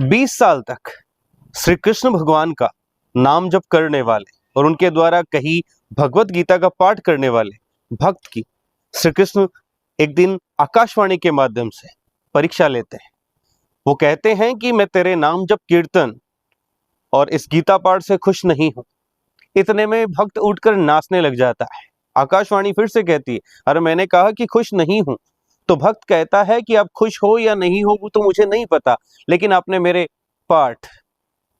20 साल तक श्री कृष्ण भगवान का नाम जप करने वाले और उनके द्वारा कही भगवत गीता का पाठ करने वाले भक्त की श्री कृष्ण एक दिन आकाशवाणी के माध्यम से परीक्षा लेते हैं। वो कहते हैं कि मैं तेरे नाम जप कीर्तन और इस गीता पाठ से खुश नहीं हूं। इतने में भक्त उठकर नाचने लग जाता है। आकाशवाणी फिर से कहती है, अरे मैंने कहा कि खुश नहीं हूं। तो भक्त कहता है कि आप खुश हो या नहीं हो वो तो मुझे नहीं पता, लेकिन आपने मेरे पाठ,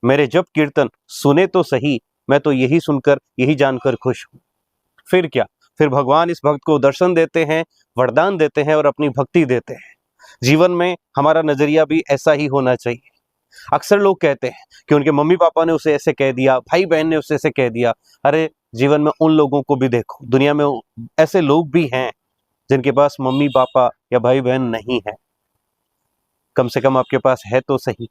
मेरे जप कीर्तन सुने तो सही, मैं तो यही सुनकर यही जानकर खुश हूं। फिर क्या, फिर भगवान इस भक्त को दर्शन देते हैं, वरदान देते हैं और अपनी भक्ति देते हैं। जीवन में हमारा नजरिया भी ऐसा ही होना चाहिए। अक्सर लोग कहते हैं कि उनके मम्मी पापा ने उसे ऐसे कह दिया, भाई बहन ने उसे ऐसे कह दिया। अरे जीवन में उन लोगों को भी देखो, दुनिया में ऐसे लोग भी हैं जिनके पास मम्मी पापा या भाई बहन नहीं है। कम से कम आपके पास है तो सही।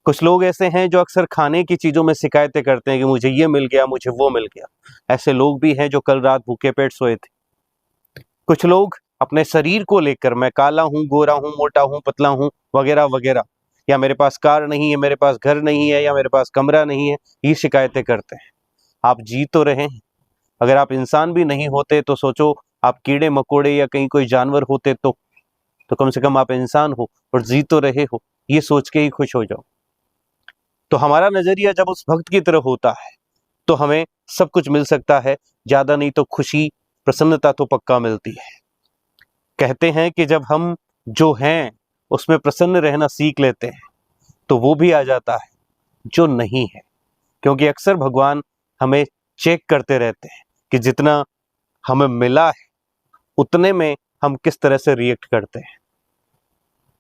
कुछ लोग ऐसे हैं जो अक्सर खाने की चीजों में शिकायतें करते हैं कि मुझे ये मिल गया, मुझे वो मिल गया। ऐसे लोग भी हैं जो कल रात भूखे पेट सोए थे। कुछ लोग अपने शरीर को लेकर, मैं काला हूं, गोरा हूं, मोटा हूं, पतला हूं, वगैरह वगैरह, या मेरे पास कार नहीं है, मेरे पास घर नहीं है, या मेरे पास कमरा नहीं है, ये शिकायतें करते हैं। आप जी तो रहे हैं। अगर आप इंसान भी नहीं होते तो सोचो, आप कीड़े मकोड़े या कहीं कोई जानवर होते तो कम से कम आप इंसान हो और जी तो रहे हो, ये सोच के ही खुश हो जाओ। तो हमारा नजरिया जब उस भक्त की तरफ होता है तो हमें सब कुछ मिल सकता है, ज्यादा नहीं तो खुशी, प्रसन्नता तो पक्का मिलती है। कहते हैं कि जब हम जो हैं उसमें प्रसन्न रहना सीख लेते हैं तो वो भी आ जाता है जो नहीं है। क्योंकि अक्सर भगवान हमें चेक करते रहते हैं कि जितना हमें मिला है उतने में हम किस तरह से रिएक्ट करते हैं।